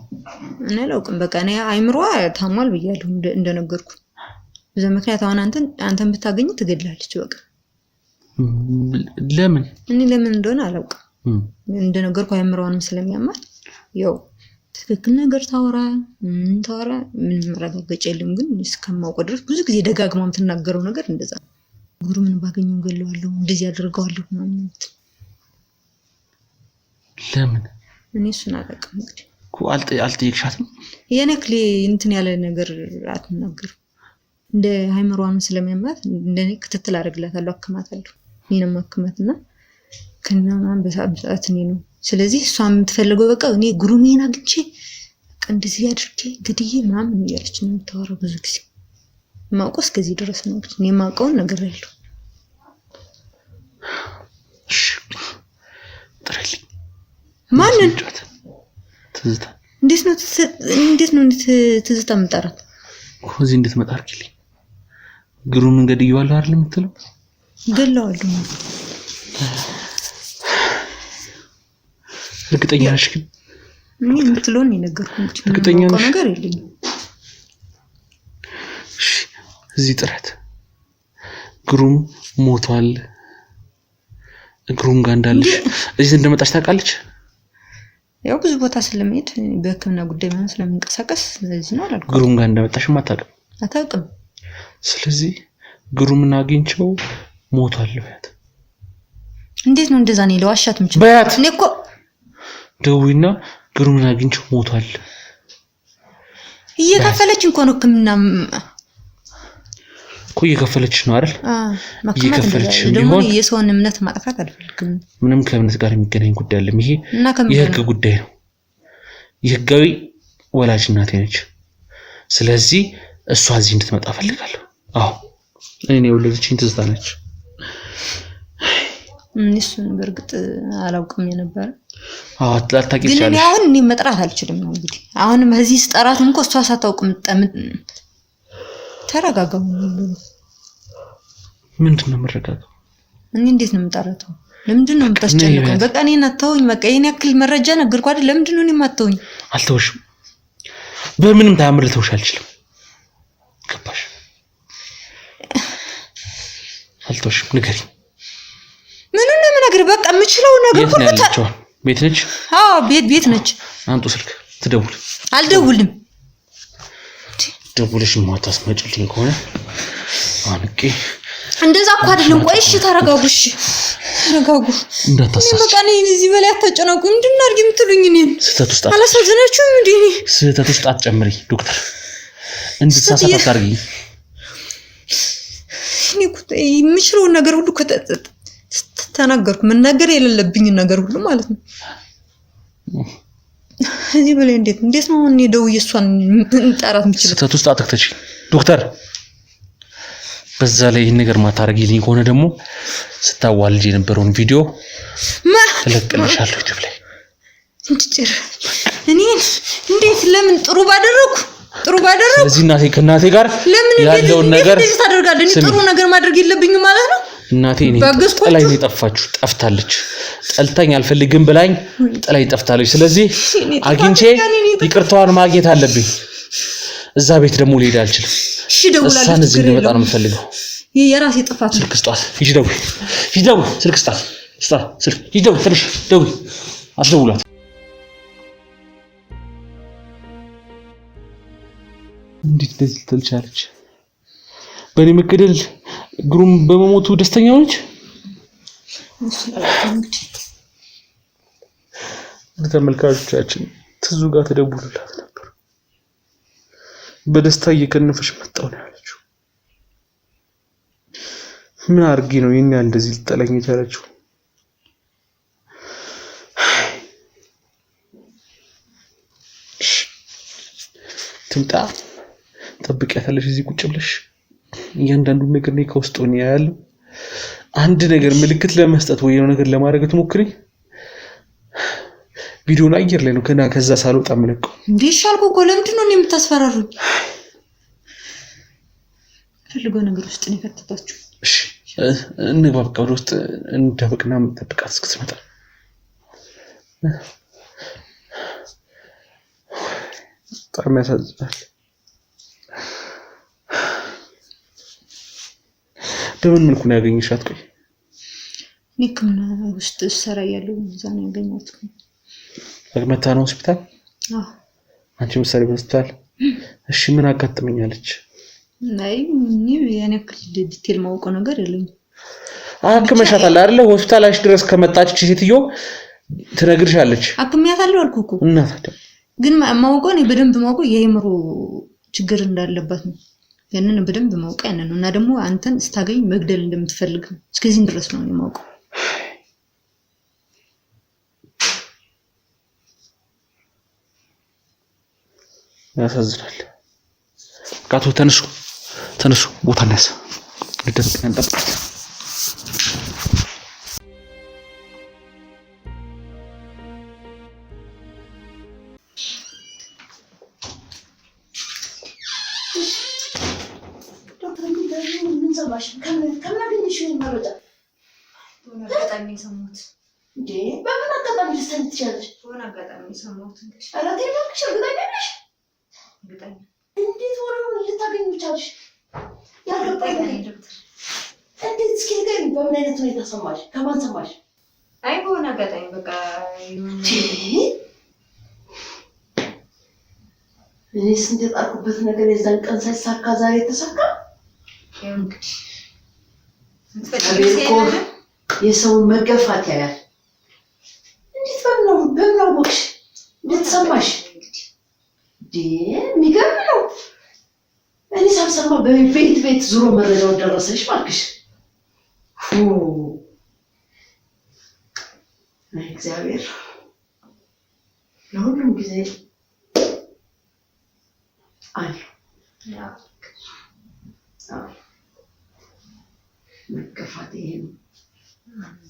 እኔ አላውቅም። በቃ እኔ አይምሮዋ ታሟል ብያለሁ እንደነገርኩ። በዛ ምክንያት አሁን አንተን ብታገኝ ትገድላለች። በቃ ለምን? እኔ ለምን እንደሆነ አላውቅም። እንደነገርኩ አይምሮዋንም ስለሚያማት ያው ትክክል ነገር ታወራ ምንም መረጋገጫ የለም። ግን እስከማውቀው ድረስ ብዙ ጊዜ ደጋግማ የምትናገረው ነገር እንደዛ ጉሩምን ባገኘው ገለዋለሁ እንደዚህ አደርገዋለሁ ማለት ለምን እኔ እሱን አላውቅም። እንግዲህ አልጠየቅሻትም? የነክሌ እንትን ያለ ነገር አትናገር እንደ አይምሮዋንም ስለሚያማት እንደኔ ክትትል አደርግላታለሁ አክማታለሁ እኔንም አክማትና ከናማን በሰዓት እኔ ነው። ስለዚህ እሷ የምትፈልገው በቃ እኔ ጉሩሜን አግኝቼ በቃ እንደዚህ አድርጌ ግድዬ ምናምን እያለች ነው የምታወራው። ብዙ ጊዜ ማውቀስ ከዚህ ድረስ ነው። እኔ ማውቀውን ነገር ያለው ጥረልኝ ማንን ትዝታ እንዴት ነው ትዝታ የምጠራት እዚህ እንድትመጣ አድርጊልኝ። ጉሩምን ገድዬዋለሁ አይደል የምትለው? ገለዋለሁ። እርግጠኛ ነሽ ግን? እኔ የምትለውን የነገርኩህ እንጂ እርግጠኛ ነሽ? ነገር የለኝም። እዚህ ጥረት ጉሩም ሞቷል። ጉሩም ጋር እንዳለሽ እዚህ እንደመጣሽ ታውቃለች? ያው ብዙ ቦታ ስለምሄድ በሕክምና ጉዳይ ምናምን ስለምንቀሳቀስ ስለዚህ ነው አላልኩም። ጉሩም ጋር እንደመጣሽም አታውቅም። ስለዚህ ጉሩምን አግኝቼው ሞቷል በያት። እንዴት ነው እንደዛ ነው ለዋሻት ምንጭ በያት። እኔ እኮ ደውይና ጉሩምን አግኝቼው ሞቷል እየከፈለች እንኳን ነው ሕክምና እኮ እየከፈለች ነው አይደል? እየከፈለች ደግሞ የሰውን እምነት ማጥፋት አልፈልግም። ምንም ከእምነት ጋር የሚገናኝ ጉዳይ አይደለም። ይሄ የህግ ጉዳይ ነው። የህጋዊ ወላጅ እናቴ ነች። ስለዚህ እሷ እዚህ እንድትመጣ ፈልጋለሁ። አዎ እኔ የወለደችኝ ትዝታ ነች። እሱን በርግጥ አላውቅም የነበረ አታውቂም። ግን አሁን እኔ መጥራት አልችልም ነው እንግዲህ። አሁንም እዚህ ስጠራትም እኮ እሷ ሳታውቅም ተረጋጋው። ምንድነው መረጋጋው? እኔ እንዴት ነው የምጠራው? ለምንድን ነው የምታስጨንቀው? በቃ እኔን አትተውኝ። በቃ የኔ ያክል መረጃ ነገርኩ አይደል? ለምንድን ነው እኔ የማትተውኝ? አልተውሽም። በምንም ታምር ልተውሽ አልችልም። ገባሽ? አልተውሽም። ንገሪኝ። ምኑን ነው የምነግርህ? በቃ የምችለው ነገር ሁሉ ቤት ነች? አዎ ቤት ነች። አንጡ ስልክ ትደውል። አልደውልም። ደውለሽ ማታስመጭልኝ ከሆነ አንቄ እንደዛ እኮ አይደለም። ቆይ እሺ ተረጋጉ። እሺ ተረጋጉ። እንዳታሳስ በቃ እኔ እዚህ በላይ አታጨናቁ። ምንድን ነው አድርጊ የምትሉኝ? እኔን ስህተት ውስጥ አላሳዝናችሁም እንዴ? ስህተት ውስጥ አትጨምሪ ዶክተር። እንድትሳሳት አታርጊ። እኔ እኮ የምችለውን ነገር ሁሉ ተናገርኩ። መናገር የሌለብኝን ነገር ሁሉ ማለት ነው። እዚህ በላይ እንዴት ነው እኔ ደውዬ እሷን እንጠራት የምችለው? ስህተት ውስጥ አትክተቺ ዶክተር። በዛ ላይ ይሄን ነገር ማታረጊልኝ ከሆነ ደግሞ ስታዋልጅ የነበረውን ቪዲዮ እለቅልሻለሁ ዩቲዩብ ላይ። እንዴት ለምን ጥሩ ባደረኩ ስለዚህ እናቴ ጋር ያለውን ነገር ታደርጋለህ። እኔ ጥሩ ነገር ማድረግ የለብኝም ማለት ነው። እናቴ እኔ ጥላኝ ነው የጠፋችሁ። ጠፍታለች። ጠልታኝ አልፈልግም ብላኝ ጥላኝ ጠፍታለች። ስለዚህ አግኝቼ ይቅርታዋን ማግኘት አለብኝ። እዛ ቤት ደግሞ ልሄድ አልችልም። እሺ ደውላለሁ። እሷን እዚህ እንድመጣ ነው የምፈልገው። የራሴ ጥፋት። ስልክ ስጧት። ሂጂ ደውይ። ስልክ ስጣት። ስልክ ሂጂ ደውይ። ትንሽ ደውይ። አስደውላት። እንዴት እንደዚህ ልትልቻለች? በእኔ መገደል ጉሩም በመሞቱ ደስተኛ ሆነች? ተመልካቾቻችን ትዙ ጋር ተደውሎላት ነበር። በደስታ እየከነፈች መጣው ነው ያለችው። ምን አድርጌ ነው ይሄን ያህል እንደዚህ ልጠላኝ የቻለችው? ትምጣ። ጠብቂያታለሽ እዚህ ቁጭ ብለሽ እያንዳንዱን ነገር ነው ከውስጥ ሆነ ያለው። አንድ ነገር ምልክት ለመስጠት ወይ የሆነ ነገር ለማድረግ ትሞክሪ። ቪዲዮን አየር ላይ ነው ከዛ ሳልወጣ ምለቀው። እንዲሻልኩ እኮ ለምንድን ነው የምታስፈራሩኝ? ፈልገው ነገር ውስጥ ነው የከተታችሁ። እሺ እንባብቃ ወደ ውስጥ እንደበቅና መጠብቃት እስክትመጣ። በጣም ያሳዝናል። በምን መልኩ ነው ያገኘሻት? ቆይ ሕክምና ውስጥ ሰራ ያለው እዛ ነው ያገኘሁት። በመታ ነው ሆስፒታል? አዎ። አንቺ ምሳሌ ሆስፒታል? እሺ ምን አጋጥመኛለች? ናይ ያኔ ዲቴል ማውቀው ነገር የለም። አክመሻታል አይደለ? ሆስፒታላሽ ድረስ ከመጣች ሴትዮ ትነግርሻለች። አክሚያታለሁ አልኩህ እኮ። እና ታዲያ ግን ማውቀው ነው በደንብ ማውቀው የአእምሮ ችግር እንዳለበት ነው። ያንን በደንብ ማውቀው ያንን ነው። እና ደግሞ አንተን ስታገኝ መግደል እንደምትፈልግ ነው። እስከዚህ ድረስ ነው የማውቀው። ያሳዝናል። ቃቶ ተነሱ ቦታ ነሳ ልደርቀን እንጠብቅ። ከምን አገኘሽ መረጃ? በሆነ አጋጣሚ ሰማሁት። እንዴ በምን አጋጣሚ ልትሰሚ ትችላለሽ? በሆነ አጋጣሚ ሰማሁት። እንግዲህ ኧረ ተይ እባክሽ፣ እርግጠኛ ነሽ? እርግጠኛ። እንዴት ወሬውን ልታገኙ ቻልሽ? ያልገባኝ ዶክተር እንዴት እስኪ ንገሪኝ። በምን አይነት ሁኔታ ሰማሽ? ከማን ሰማሽ? አይ በሆነ አጋጣሚ በቃ እኔስ እንደጣልኩበት ነገር የዛን ቀን ሳይሳካ ዛሬ ተሳካ። የሰውን መገፋት ያያል። እንዴት በምን አወቅሽ? እንዴት ሰማሽ? የሚገርም ነው። እኔ ሳልሰማ ቤት ዙሮ መረጃው ደረሰሽ እባክሽ። እግዚአብሔር ለሁሉም ጊዜ አለው። መገፋት ይሄ ነው፣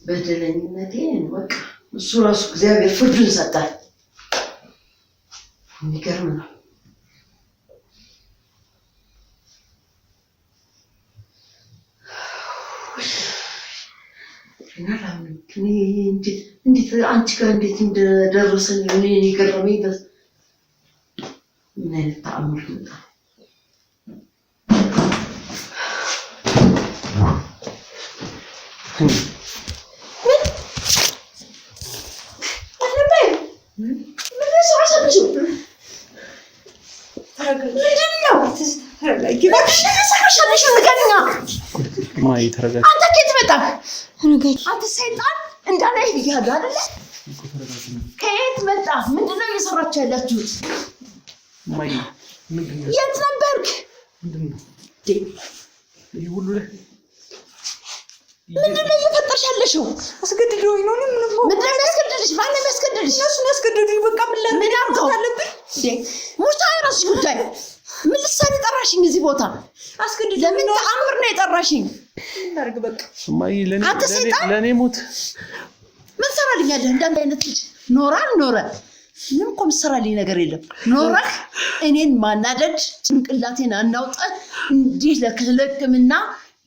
በደለኝነት ይሄ ነው። በቃ እሱ ራሱ እግዚአብሔር ፍርዱን ሰጣል። የሚገርም ነው። እንዴት አንቺ ጋር እንዴት እንደደረሰኝ እኔ የገረመኝ ምን አይነት ተአምር ነው? አንተ ከየት መጣህ? አንተ ሰይጣን እንዳላይ ብያለሁ አይደለ? ከየት መጣህ? ምንድነው እየሰራችሁ ያላችሁት? የት ነበርክ? ምንድነው እየፈጠርሽ ያለሽው? አስገድዶኝ ነው። ምንድነው የሚያስገድድሽ? ማነው የሚያስገድድሽ? እነሱን ያስገድዱኝ። በቃ ምን አድርገው አለብኝ? ሙታ የራስሽ ጉዳይ። ምን ልትሰሪ ጠራሽኝ እዚህ ቦታ? አስገድዶኝ። ለምን ተአምር ነው የጠራሽኝ? እንዳርግ በቃ አንተ ሰይጣን ለኔ ሞት ምን ሰራልኛለህ? እንዳንተ አይነት ልጅ ኖረ ምንም እኮ የምትሰራልኝ ነገር የለም። ኖረህ እኔን ማናደድ፣ ጭንቅላቴን አናውጠህ እንዲህ ለሕክምና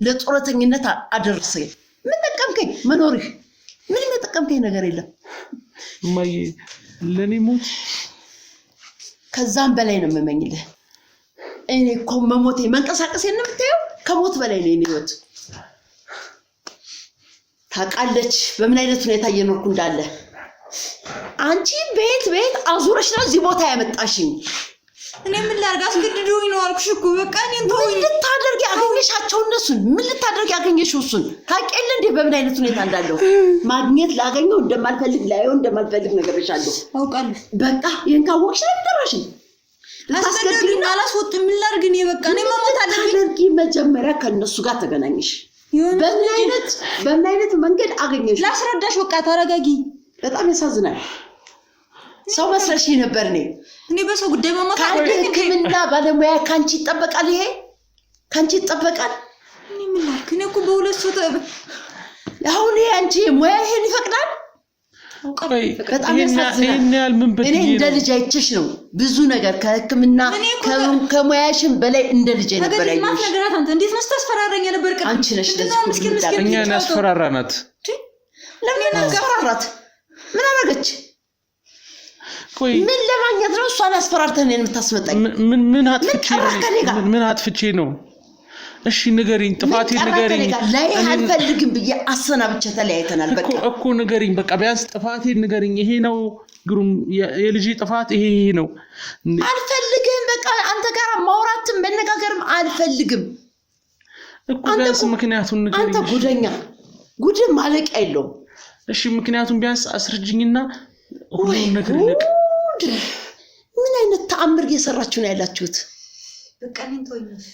ለጡረተኝነት አደረሰኝ። ምን ጠቀምከኝ? መኖርህ ምንም የጠቀምከኝ ነገር የለም። እማዬ ለኔ ሞት ከዛም በላይ ነው የምመኝልህ። እኔ እኮ መሞቴ መንቀሳቀሴን ነው የምታየው። ከሞት በላይ ነው የኔ ህይወት። ታውቃለች በምን አይነት ሁኔታ እየኖርኩ እንዳለ። አንቺ ቤት አዙረሽ ነው እዚህ ቦታ ያመጣሽኝ። እኔ ምን ላድርግ? አስገድዶኝ ነው አልኩሽ እኮ። በቃ እኔን ተወኝ። ምን ልታደርጊ አገኘሻቸው እነሱን? ምን ልታደርጊ አገኘሽው እሱን? ታውቂያለሽ እንዴ በምን አይነት ሁኔታ እንዳለው? ማግኘት ላገኘው እንደማልፈልግ ላየው እንደማልፈልግ ነገርሻለሁ። አውቃለሁ። በቃ ይሄን ካወቅሽ ነው የምትጠራሽኝ። አስገድዶኝ አላስወጥም። ምን ላድርግ? እኔ በቃ እኔ መሞት አለብኝ። መጀመሪያ ከነሱ ጋር ተገናኝሽ። በምን አይነት መንገድ አገኘሽ? ላስረዳሽ። በቃ ተረጋጊ። በጣም ያሳዝናል። ሰው መስለሽ ነበር። እኔ በሰው ጉዳይ ማማካር ሕክምና ባለሙያ ካንቺ ይጠበቃል። ይሄ ካንቺ ይጠበቃል። እኔ ምን ላድርግ? እኔ እኮ በሁለት ሰው አሁን አንቺ ሙያ ይሄን ይፈቅዳል? በጣም ያሳዝናል። እኔ እንደ ልጅ አይቼሽ ነው ብዙ ነገር ከሕክምና ከሙያሽም በላይ እንደ ልጅ ነበር ያየሽ። ማት ነገራት አንተ እንዴት ነው ታስፈራራኝ ነበር? አንቺ ነሽ ለዚህ እኛን ያስፈራራናት። ለምን አስፈራራት? ምን አደረገች? ምን ለማግኘት ነው እሷን አስፈራርተን የምታስመጣኝ? ምን አጥፍቼ ነው? እሺ ንገሪኝ ጥፋቴን ንገሪኝ ላይ አልፈልግም ብዬ አሰናብቼ ተለያይተናል በቃ እኮ ንገሪኝ በቃ ቢያንስ ጥፋቴን ንገሪኝ ይሄ ነው ግሩም የልጅ ጥፋት ይሄ ነው አልፈልግም በቃ አንተ ጋር ማውራትም መነጋገርም አልፈልግም እኮ ቢያንስ ምክንያቱን ንገሪኝ አንተ ጉደኛ ጉድ ማለቂያ የለውም እሺ ምክንያቱም ቢያንስ አስረጅኝና ሁሉም ነገር ልቅ ምን አይነት ተአምር እየሰራችሁ ነው ያላችሁት በቃ ምን ተወኝሽ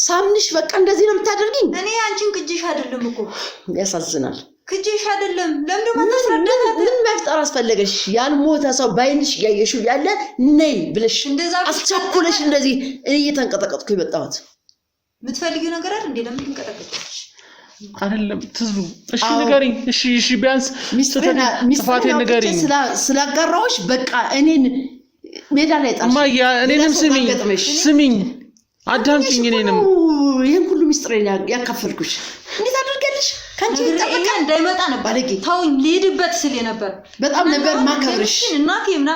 ሳምንሽ በቃ እንደዚህ ነው የምታደርጊኝ እኔ አንቺን ቅጅሽ አይደለም እኮ ያሳዝናል ቅጅሽ አይደለም ለምን ማታስረዳት ምን መፍጠር አስፈልገሽ ያልሞተ ሰው ባይንሽ ያየሽው ያለ ነይ ብለሽ እንደዛ አስቸኩለሽ እንደዚህ እየተንቀጠቀጥኩ ይመጣሁት የምትፈልጊው ነገር አይደል እንዴ ለምን ትንቀጠቀጥሽ አይደለም ትዙ እሺ ንገሪኝ እሺ ቢያንስ ጥፋቴን ንገሪኝ ስላጋራዎች በቃ እኔን ሜዳ ላይ ጣልሽ ማያ እኔንም ስሚኝ አዳምጪኝ እኔንም ይሄን ሁሉ ሚስጥሬን ያካፈልኩሽ እንዴት አድርገልሽ ካንቺ ተጠበቀ እንዳይመጣ ነበር ባለጌ ታውኝ ሊድበት ስል ነበር በጣም ነበር ማከብርሽ እናቴምና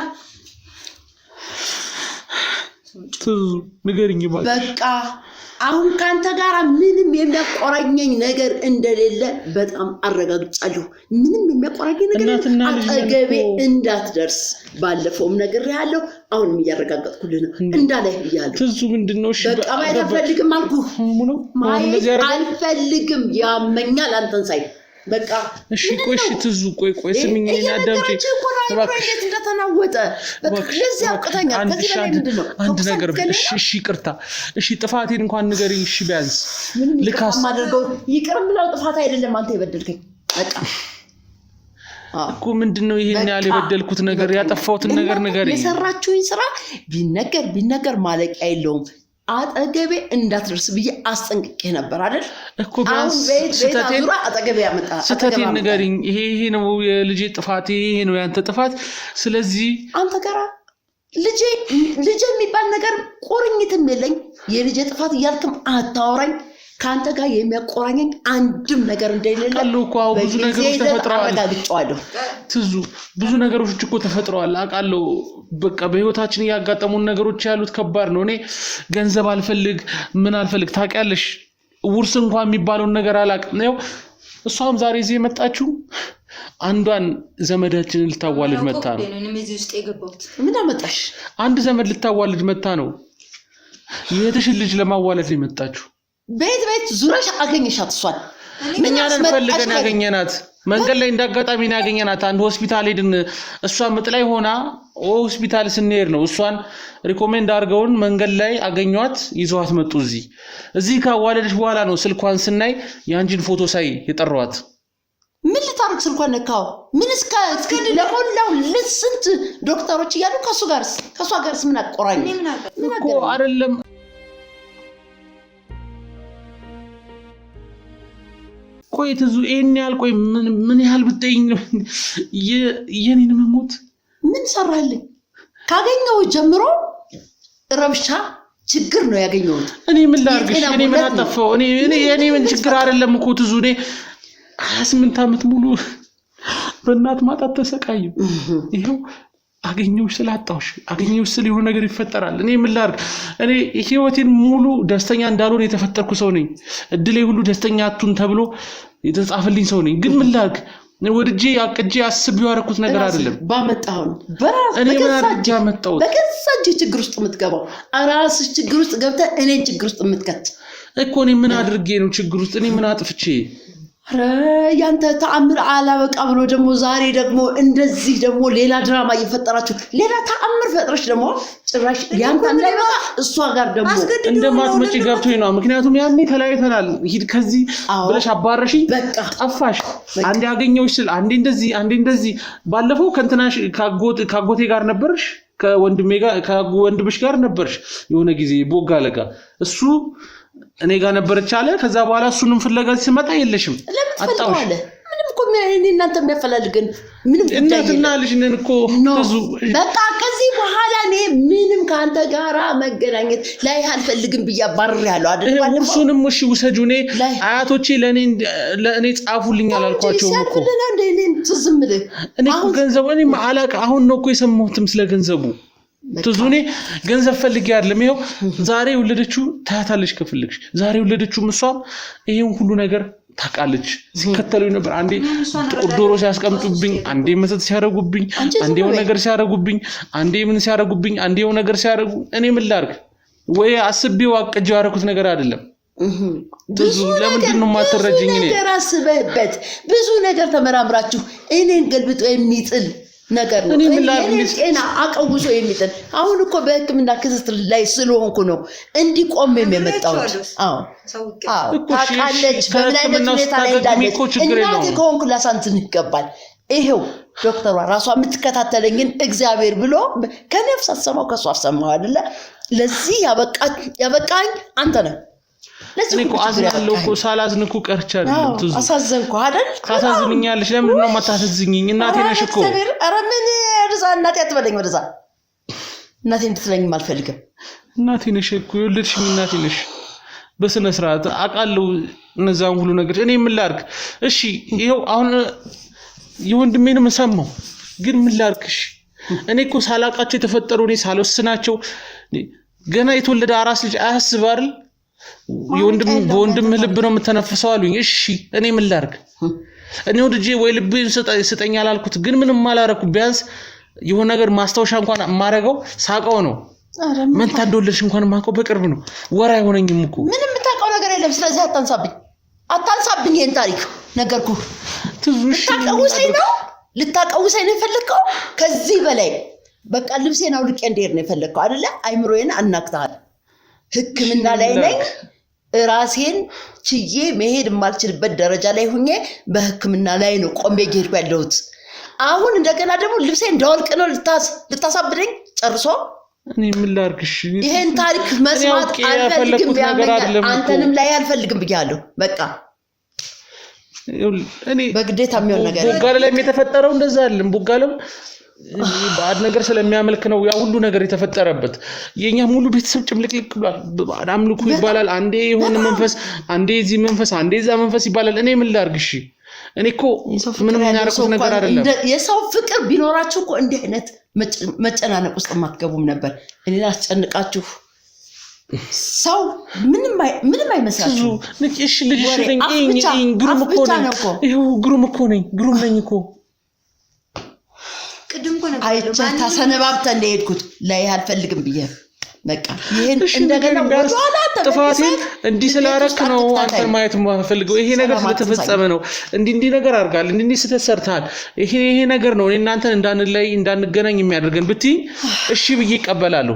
ትዙ ንገሪኝ በቃ አሁን ካንተ ጋር ምንም የሚያቆራኘኝ ነገር እንደሌለ በጣም አረጋግጫለሁ ምንም የሚያቆራኘኝ ነገር አጠገቤ እንዳትደርስ ባለፈውም ነገር ያለው አሁንም እያረጋግጥኩልህ ነው እንዳላይ ይያሉ ትዙ ምንድነው እሺ በቃ አልፈልግም አልኩህ አልፈልግም ያመኛል አንተን ሳይ በቃ እሺ ቆይሽ ትዙ ቆይ ስሚኝና አዳምጪ እባክሽ እንደተናወጠ በቃ ለዚህ አውቀተኛል ከዚህ ላይ ምንድነው አንድ ነገር እሺ ይቅርታ እሺ ጥፋቴን እንኳን ንገሪኝ እሺ ቢያንስ ልካስ ማደርገው ይቅርም ብለው ጥፋት አይደለም አንተ የበደልከኝ በቃ እኮ ምንድነው ይሄን ያለ የበደልኩት ነገር ያጠፋሁትን ነገር ንገሪኝ የሰራችሁኝ ስራ ቢነገር ማለቂያ የለውም አጠገቤ እንዳትደርስ ብዬ አስጠንቅቄ ነበር አይደል እኮ ቢያንስ ስተቴን አጠገቤ ያመጣ ስተቴን ንገሪኝ ይሄ ነው የልጄ ጥፋት ይሄ ነው ያንተ ጥፋት ስለዚህ አንተ ጋራ ልጄ የሚባል ነገር ቁርኝትም የለኝ የልጄ ጥፋት እያልክም አታወራኝ ካንተ ጋር የሚያቆራኘኝ አንድም ነገር እንደሌለ ብዙ ነገሮች ተፈጥረዋል ትዙ ብዙ ነገሮች እኮ ተፈጥረዋል አቃለው በቃ በህይወታችን ያጋጠሙን ነገሮች ያሉት ከባድ ነው እኔ ገንዘብ አልፈልግ ምን አልፈልግ ታውቂያለሽ ውርስ እንኳን የሚባለው ነገር አላቅም ነው እሷም ዛሬ እዚህ መጣችሁ አንዷን ዘመዳችንን ልታዋልድ መጣ ነው እኔም እዚህ ውስጥ የገባሁት ምን አመጣሽ አንድ ዘመድ ልታዋልድ መጣ ነው የትሽል ልጅ ለማዋለድ የመጣችሁ ቤት ዙራሽ አገኘሻት እሷን እኛን ፈልገን ያገኘናት መንገድ ላይ እንዳጋጣሚ ያገኘናት አንድ ሆስፒታል ሄድን እሷ ምጥ ላይ ሆና ሆስፒታል ስንሄድ ነው እሷን ሪኮሜንድ አድርገውን መንገድ ላይ አገኘዋት ይዘዋት መጡ እዚህ ካዋለደች በኋላ ነው ስልኳን ስናይ ያንጂን ፎቶ ሳይ የጠራዋት ምን ልታርክ ስልኳን ነካው ምን እስከ ለሞላው ለስንት ዶክተሮች ይያሉ ከሷ ጋርስ ምን አቆራኝ እኮ አይደለም ቆይ ትዙ እኔ ያልቆይ ምን ያህል ብትጠይኝ ነው የኔን መሞት ምን ሰራልኝ ካገኘው ጀምሮ ረብሻ ችግር ነው ያገኘሁት እኔ ምን ላርግሽ እኔ ምን አጠፋው እኔ ምን ችግር አይደለም እኮ ትዙ እኔ 28 አመት ሙሉ በእናት ማጣት ተሰቃዩ ይሄው አገኘውሽ ስላጣውሽ አገኘውሽ ስለ የሆነ ነገር ይፈጠራል እኔ ምን ላርግ እኔ ህይወቴን ሙሉ ደስተኛ እንዳልሆነ የተፈጠርኩ ሰው ነኝ እድሌ ሁሉ ደስተኛ አቱን ተብሎ የተጻፈልኝ ሰው ነኝ ግን ምን ላርግ ወድጄ አቅጄ አስቤው ያረኩት ነገር አይደለም ባመጣው በራስ እኔ ምን አድርጌ አመጣው በከሳጅ ችግር ውስጥ የምትገባው አራስ ችግር ውስጥ ገብተህ እኔን ችግር ውስጥ የምትከት እኮ እኔ ምን አድርጌ ነው ችግር ውስጥ እኔ ምን አጥፍቼ ያንተ ተአምር አላበቃ ብሎ ደግሞ ዛሬ ደግሞ እንደዚህ ደግሞ ሌላ ድራማ እየፈጠራችሁ ሌላ ተአምር ፈጥረሽ ደግሞ ጭራሽ ያንተ እንዳይበቃ እሷ ጋር ደግሞ እንደማትመጪ ገብቶኝ ነው ምክንያቱም ያኔ ተለያይተናል ሂድ ከዚህ ብለሽ አባረሽ ጠፋሽ አንዴ ያገኘውሽ ስል አንዴ እንደዚህ ባለፈው ከንተናሽ ካጎቴ ጋር ነበርሽ ከወንድምሽ ጋር ነበርሽ የሆነ ጊዜ ቦጋለጋ እሱ እኔ ጋር ነበርች አለ ከዛ በኋላ እሱንም ፍለጋ ሲመጣ የለሽም አጣውሽ ምንም እኮ እናንተ የሚያፈላልገን ምንም እናትና ልጅ ነን እኮ ብዙ በቃ ከዚህ በኋላ እኔ ምንም ካንተ ጋራ መገናኘት ላይ አልፈልግም ብያባርር ያለው አይደል ባለፈው እሱንም እሺ ውሰጁ እኔ አያቶቼ ለኔ ጻፉልኝ አላልኳቸው እኮ እኔ ትዝምልህ እኔ ገንዘቡ እኔ ማላቅ አሁን ነው እኮ የሰማሁትም ስለ ገንዘቡ ትዙኔ ገንዘብ ፈልጊ አይደለም ይሄው ዛሬ ወለደችው ታያታለች ከፈልግሽ ዛሬ ወለደችው ምሷም ይሄን ሁሉ ነገር ታቃለች ሲከተሉኝ ነበር አንዴ ዶሮ ሲያስቀምጡብኝ አንዴ መሰጥ ሲያረጉብኝ አንዴ የሆነ ነገር ሲያረጉብኝ አንዴ ምን ሲያረጉብኝ አንዴ የሆነ ነገር ሲያረጉ እኔ ምን ላርግ ወይ አስቤው አቀጀው ያረኩት ነገር አይደለም ብዙ ለምንድን ነው ማተረጅኝ እኔ ነገር አስበህበት ብዙ ነገር ተመራምራችሁ እኔን ገልብጦ የሚጥል ነገር ነው እኔ አቀውሶ የሚጥል አሁን እኮ በህክምና ክትትል ላይ ስለሆንኩ ነው እንዲቆም የመጣው አዎ ታቃለች በምን አይነት ሁኔታ ላይ እንዳለች እናቴ ከሆንኩ ላሳንትን ይገባል ይሄው ዶክተሯ ራሷ የምትከታተለኝን እግዚአብሔር ብሎ ከነፍስ አሰማው ከሷ አሰማው አይደለ ለዚህ ያበቃኝ አንተ ነህ ለዚህ እኮ አዝናለሁ እኮ ሳላዝንኩ ቀርቻለሁ ትዙ አሳዘንኩ አይደል ታሳዝኛለሽ ለምን ነው ማታሳዝኝኝ እናቴ ነሽ እኮ ኧረ ምን ርዛ እናቴ አትበለኝ ወደዛ እናቴ እንድትለኝ አልፈልግም እናቴ ነሽ እኮ የወለድሽኝ እናቴ ነሽ በስነ ስርዓት አቃለው እነዛን ሁሉ ነገር እኔ ምን ላርክ እሺ ይሄው አሁን የወንድሜንም ሰማው ግን ምን ላርክሽ እኔ እኮ ሳላቃቸው የተፈጠሩ እኔ ሳልወስናቸው ገና የተወለደ አራስ ልጅ አያስብ አይደል የወንድም ልብ ነው የምተነፍሰው አሉኝ እሺ እኔ ምን ላርክ እኔ ወድጄ ወይ ልቤን ስጠኝ አላልኩት ግን ምንም አላረኩ ቢያንስ የሆነ ነገር ማስታወሻ እንኳን ማረጋው ሳቀው ነው መንታ እንደወለድሽ እንኳን ማቀው በቅርብ ነው ወራ አይሆነኝም እኮ ምንም ታቀው ነገር የለም ስለዚህ አታንሳብኝ ይሄን ታሪክ ነገርኩ ትዙሽ ልታቀውሰኝ ነው የፈለከው ከዚህ በላይ በቃ ልብሴን አውልቄ እንድሄድ ነው የፈለከው አይደለ አይምሮዬን አናክታል ህክምና ላይ ነኝ ራሴን ችዬ መሄድ የማልችልበት ደረጃ ላይ ሆኜ በህክምና ላይ ነው ቆሜ ጌርኩ ያለሁት አሁን እንደገና ደግሞ ልብሴን እንዳወልቅ ነው ልታሳብደኝ ጨርሶ እኔ ምን ላርግሽ ይሄን ታሪክ መስማት አልፈልግም አንተንም ላይ አልፈልግም ብያለሁ በቃ እኔ በግዴታ የሚሆን ነገር ቦጋለ ላይ የተፈጠረው እንደዛ አይደለም ቦጋለም ባድ ነገር ስለሚያመልክ ነው ያ ሁሉ ነገር የተፈጠረበት የኛ ሙሉ ቤተሰብ ጭምልቅልቅ ብሏል አምልኩ ይባላል አንዴ የሆነ መንፈስ አንዴ እዚህ መንፈስ አንዴ እዛ መንፈስ ይባላል እኔ ምን ላርግሽ እኔ እኮ ምንም ያረኩት ነገር አይደለም የሰው ፍቅር ቢኖራችሁ እኮ እንዲህ አይነት መጨናነቅ ውስጥ ማትገቡም ነበር እኔን አስጨንቃችሁ ሰው ምንም አይመስላችሁ እሺ ልጅ ነኝ ግሩም እኮ ነኝ እኮ ቅድም እኮ ነገር አይቻታ ሰነባብተ እንደሄድኩት ላይ አልፈልግም ብዬ በቃ ይሄን እንደገና ወጣላ ጥፋቴን እንዲ ስላረክ ነው አንተን ማየት ማፈልገው ይሄ ነገር ስለተፈጸመ ነው እንዲ ነገር አርጋል እንዲ ስተሰርታል ይሄ ነገር ነው እናንተን እንዳንለይ እንዳንገናኝ የሚያደርገን ብትይ እሺ ብዬ ይቀበላሉ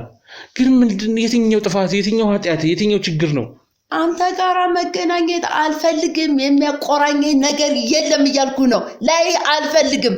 ግን ምንድነው የትኛው ጥፋት የትኛው ኃጢያት የትኛው ችግር ነው አንተ ጋራ መገናኘት አልፈልግም የሚያቆራኘኝ ነገር የለም እያልኩ ነው ላይ አልፈልግም